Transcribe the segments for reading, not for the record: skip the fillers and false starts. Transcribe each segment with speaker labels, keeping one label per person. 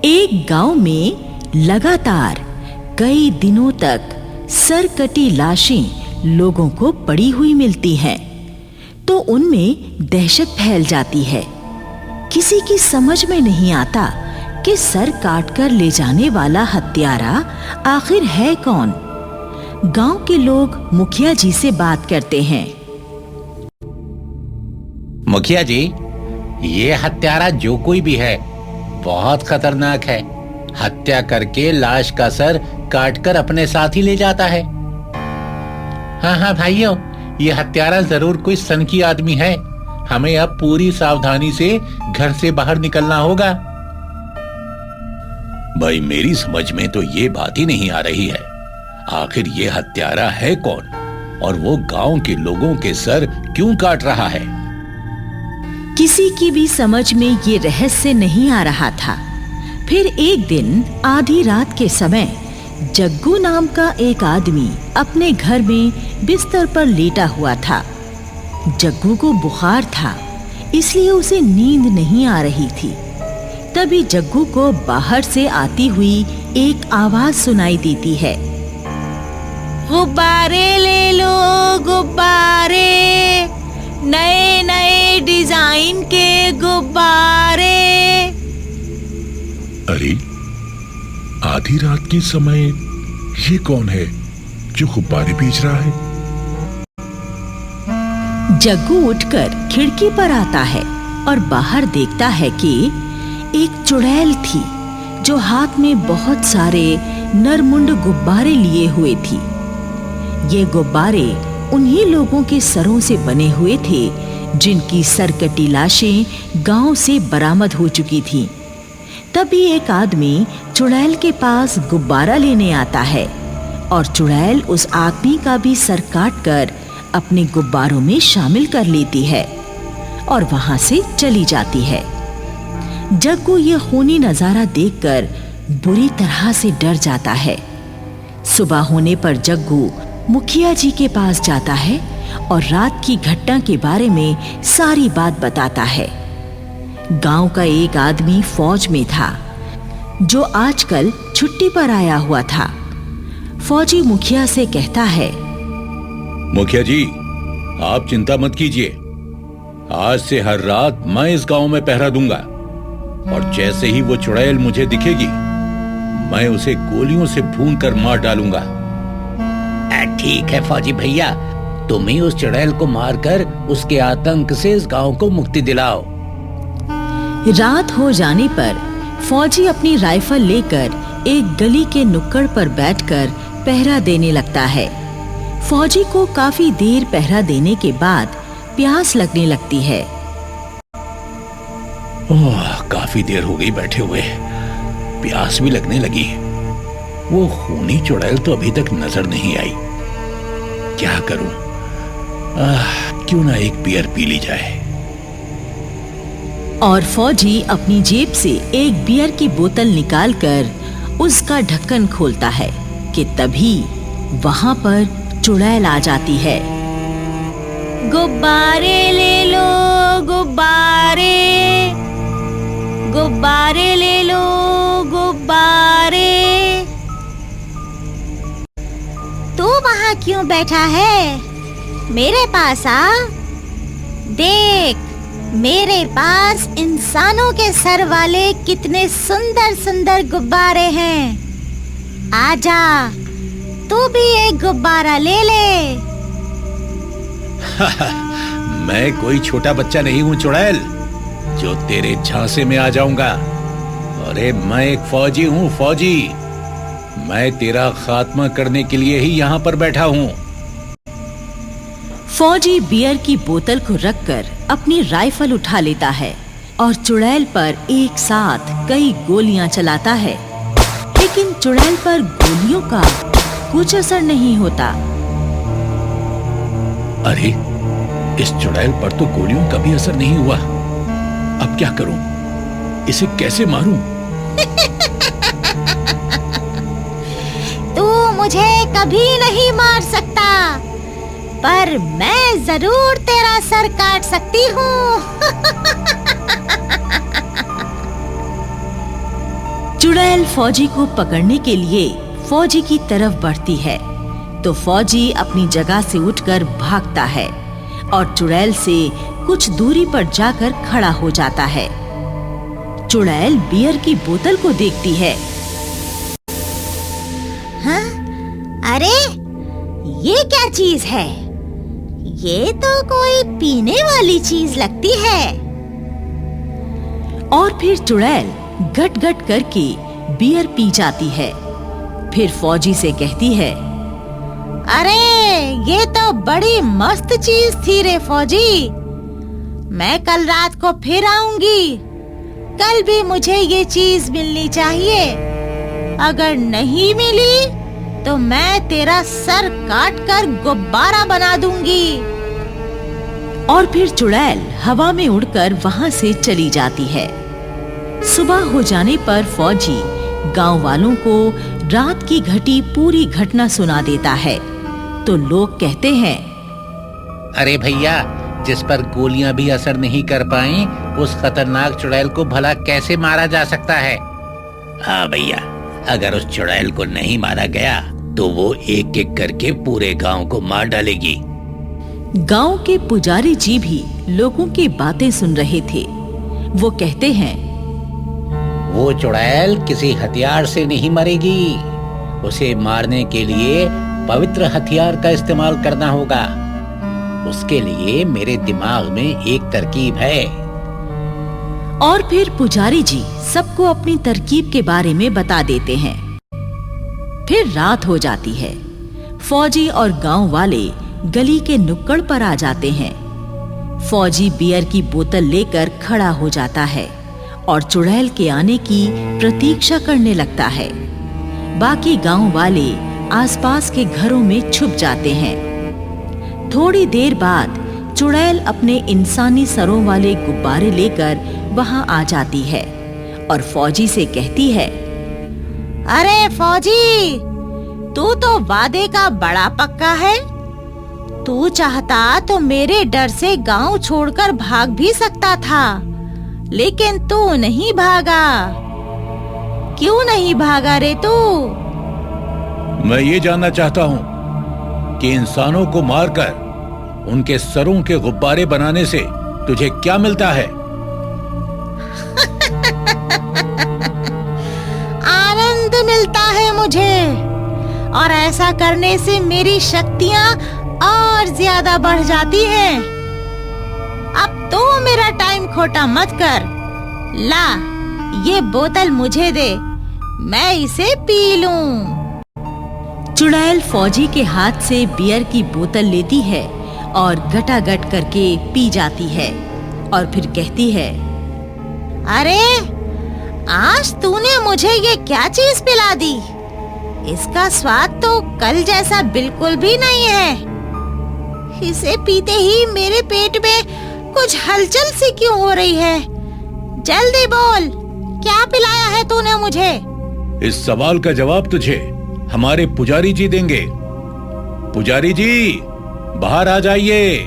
Speaker 1: एक गांव में लगातार कई दिनों तक सरकटी लाशें लोगों को पड़ी हुई मिलती हैं, तो उनमें दहशत फैल जाती है। किसी की समझ में नहीं आता कि सर काटकर ले जाने वाला हत्यारा आखिर है कौन। गांव के लोग मुखिया जी से बात करते हैं।
Speaker 2: मुखिया जी, ये हत्यारा जो कोई भी है बहुत खतरनाक है। हत्या करके लाश का सर काटकर अपने साथ ही ले जाता है। हाँ भाइयों, ये हत्यारा जरूर कोई सनकी आदमी है। हमें अब पूरी सावधानी से घर से बाहर निकलना होगा।
Speaker 3: भाई, मेरी समझ में तो ये बात ही नहीं आ रही है, आखिर ये हत्यारा है कौन और वो गांव के लोगों के सर क्यों काट रहा है।
Speaker 1: किसी की भी समझ में ये रहस्य नहीं आ रहा था। फिर एक दिन आधी रात के समय जग्गू नाम का एक आदमी अपने घर में बिस्तर पर लेटा हुआ था। जग्गू को बुखार था, इसलिए उसे नींद नहीं आ रही थी। तभी जग्गू को बाहर से आती हुई एक आवाज सुनाई देती है। गुब्बारे ले लो, गुब्बारे, नए नए डिजाइन के गुब्बारे।
Speaker 4: अरे, आधी रात के समय ये कौन है जो गुब्बारे बेच रहा है?
Speaker 1: जग्गू उठकर खिड़की पर आता है और बाहर देखता है कि एक चुड़ैल थी जो हाथ में बहुत सारे नरमुंड गुब्बारे लिए हुए थी। ये गुब्बारे उन्हीं लोगों के सरों से बने हुए थे जिनकी सरकटी लाशें गांव से बरामद हो चुकी थीं। तभी एक आदमी चुड़ैल के पास गुब्बारा लेने आता है और चुड़ैल उस आदमी का भी सर काटकर अपने गुब्बारों में शामिल कर लेती है और वहां से चली जाती है। जग्गू ये खूनी नजारा देखकर बुरी तरह से डर जाता है। सुबह होने पर जग्गू मुखिया जी के पास जाता है और रात की घटना के बारे में सारी बात बताता है। गांव का एक आदमी फौज में था जो आजकल छुट्टी पर आया हुआ था। फौजी मुखिया से कहता है,
Speaker 3: मुखिया जी, आप चिंता मत कीजिए, आज से हर रात मैं इस गांव में पहरा दूंगा और जैसे ही वो चुड़ैल मुझे दिखेगी मैं उसे गोलियों से भून कर मार डालूंगा।
Speaker 2: ठीक है फौजी भैया, तुम ही उस चुड़ैल को मारकर उसके आतंक से इस गांव को मुक्ति दिलाओ।
Speaker 1: रात हो जाने पर फौजी अपनी राइफल लेकर एक गली के नुक्कड़ पर बैठकर पहरा देने लगता है। फौजी को काफी देर पहरा देने के बाद प्यास लगने लगती है।
Speaker 3: काफी देर हो गई बैठे हुए, प्यास भी लगने लगी। वो खूनी चुड़ैल तो अभी तक नजर नहीं आई। क्या करूं? क्यों ना एक बियर पी ली जाए।
Speaker 1: और फौजी अपनी जेब से एक बियर की बोतल निकालकर उसका ढक्कन खोलता है कि तभी वहां पर चुड़ैल आ जाती है। गुब्बारे ले लो, गुब्बारे, गुब्बारे ले लो, गुब्बारे। तू वहां क्यों बैठा है? मेरे पास आ। देख, मेरे पास इंसानों के सर वाले कितने सुंदर सुंदर गुब्बारे हैं। आजा, तू भी एक गुब्बारा ले ले।
Speaker 3: मैं कोई छोटा बच्चा नहीं हूँ चुड़ैल जो तेरे झांसे में आ जाऊंगा। अरे, मैं एक फौजी हूँ, फौजी। मैं तेरा खात्मा करने के लिए ही यहाँ पर बैठा हूँ।
Speaker 1: फौजी बियर की बोतल को रखकर अपनी राइफल उठा लेता है और चुड़ैल पर एक साथ कई गोलियां चलाता है, लेकिन चुड़ैल पर गोलियों का कुछ असर नहीं होता।
Speaker 3: अरे, इस चुड़ैल पर तो गोलियों का भी असर नहीं हुआ। अब क्या करूं? इसे कैसे मारूं?
Speaker 1: तू मुझे कभी नहीं मार सकता, पर मैं जरूर तेरा सर काट सकती हूँ। चुड़ैल फौजी को पकड़ने के लिए फौजी की तरफ बढ़ती है तो फौजी अपनी जगह से उठकर भागता है और चुड़ैल से कुछ दूरी पर जाकर खड़ा हो जाता है। चुड़ैल बियर की बोतल को देखती है।
Speaker 5: हाँ? अरे ये क्या चीज है? ये तो कोई पीने वाली चीज लगती है।
Speaker 1: और फिर चुड़ैल गट गट करके बियर पी जाती है। फिर फौजी से कहती है,
Speaker 5: अरे ये तो बड़ी मस्त चीज थी रे फौजी। मैं कल रात को फिर आऊंगी। कल भी मुझे ये चीज मिलनी चाहिए। अगर नहीं मिली तो मैं तेरा सर काट कर गुब्बारा बना दूंगी।
Speaker 1: और फिर चुड़ैल हवा में उड़कर वहां से चली जाती है। सुबह हो जाने पर फौजी गांव वालों को रात की घटी पूरी घटना सुना देता है तो लोग कहते हैं,
Speaker 2: अरे भैया, जिस पर गोलियां भी असर नहीं कर पाई, उस खतरनाक चुड़ैल को भला कैसे मारा जा सकता है? हाँ भैया, अगर उस चुड़ैल को नहीं मारा गया तो वो एक एक करके पूरे गांव को मार डालेगी।
Speaker 1: गांव के पुजारी जी भी लोगों की बातें सुन रहे थे। वो कहते हैं,
Speaker 2: वो चुड़ैल किसी हथियार से नहीं मरेगी। उसे मारने के लिए पवित्र हथियार का इस्तेमाल करना होगा। उसके लिए मेरे दिमाग में एक तरकीब है।
Speaker 1: और फिर पुजारी जी सबको अपनी तरकीब के बारे में बता देते हैं। फिर रात हो जाती है। फौजी और गांव वाले गली के नुक्कड़ पर आ जाते हैं। फौजी बियर की बोतल लेकर खड़ा हो जाता है और चुड़ैल के आने की प्रतीक्षा करने लगता है। बाकी गांव वाले आसपास के घरों में छुप जाते हैं। थोड़ी देर बाद चुड़ैल अपने इंसानी सरों वाले गुब्बारे लेकर वहां आ जाती है और फौजी से कहती है,
Speaker 5: अरे फौजी, तू तो वादे का बड़ा पक्का है। तू चाहता तो मेरे डर से गांव छोड़कर भाग भी सकता था, लेकिन तू नहीं भागा। क्यों नहीं भागा रे तू?
Speaker 3: मैं ये जानना चाहता हूँ कि इंसानों को मारकर उनके सरों के गुब्बारे बनाने से तुझे क्या मिलता है?
Speaker 5: आनंद मिलता है मुझे, और ऐसा करने से मेरी शक्तियाँ और ज्यादा बढ़ जाती हैं। अब तो मेरा टाइम खोटा मत कर। ला, ये बोतल मुझे दे, मैं इसे पी लूं।
Speaker 1: चुड़ैल फौजी के हाथ से बियर की बोतल लेती है और गटागट करके पी जाती है और फिर कहती है,
Speaker 5: अरे आज तूने मुझे ये क्या चीज पिला दी? इसका स्वाद तो कल जैसा बिल्कुल भी नहीं है। इसे पीते ही मेरे पेट में कुछ हलचल सी क्यों हो रही है? जल्दी बोल, क्या पिलाया है तूने मुझे?
Speaker 3: इस सवाल का जवाब तुझे हमारे पुजारी जी देंगे। पुजारी जी, बाहर आ जाइए।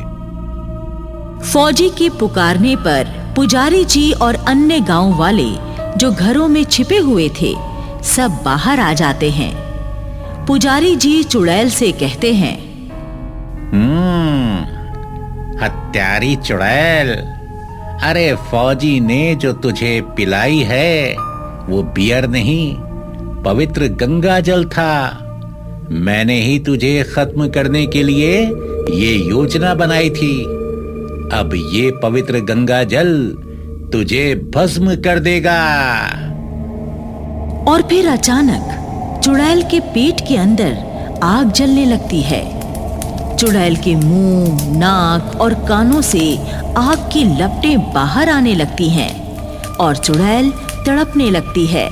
Speaker 1: फौजी के पुकारने पर पुजारी जी और अन्य गांव वाले जो घरों में छिपे हुए थे सब बाहर आ जाते हैं। पुजारी जी चुड़ैल से कहते हैं,
Speaker 2: हत्यारी चुड़ैल, अरे फौजी ने जो तुझे पिलाई है वो बियर नहीं, पवित्र गंगा जल था। मैंने ही तुझे खत्म करने के लिए ये योजना बनाई थी। अब ये पवित्र गंगा जल तुझे भस्म कर देगा।
Speaker 1: और फिर अचानक चुड़ैल के पेट के अंदर आग जलने लगती है। चुड़ैल के मुंह, नाक और कानों से आग की लपटें बाहर आने लगती हैं और चुड़ैल तड़पने लगती है।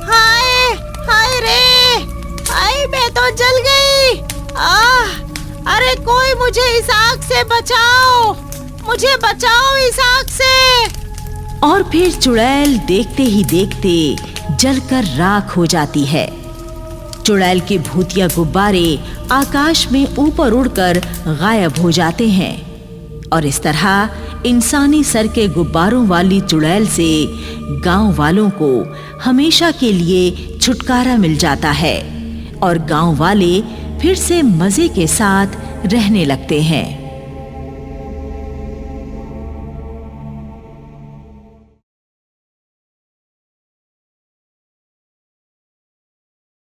Speaker 5: हाय हाय रे, हाय मैं तो जल गई। अरे कोई मुझे इस आग से बचाओ, मुझे बचाओ इस आग से।
Speaker 1: और फिर चुड़ैल देखते ही देखते जलकर राख हो जाती है। चुड़ैल के भूतिया गुब्बारे आकाश में ऊपर उड़कर गायब हो जाते हैं और इस तरह इंसानी सर के गुब्बारों वाली चुड़ैल से गांव वालों को हमेशा के लिए छुटकारा मिल जाता है और गांव वाले फिर से मजे के साथ रहने लगते हैं।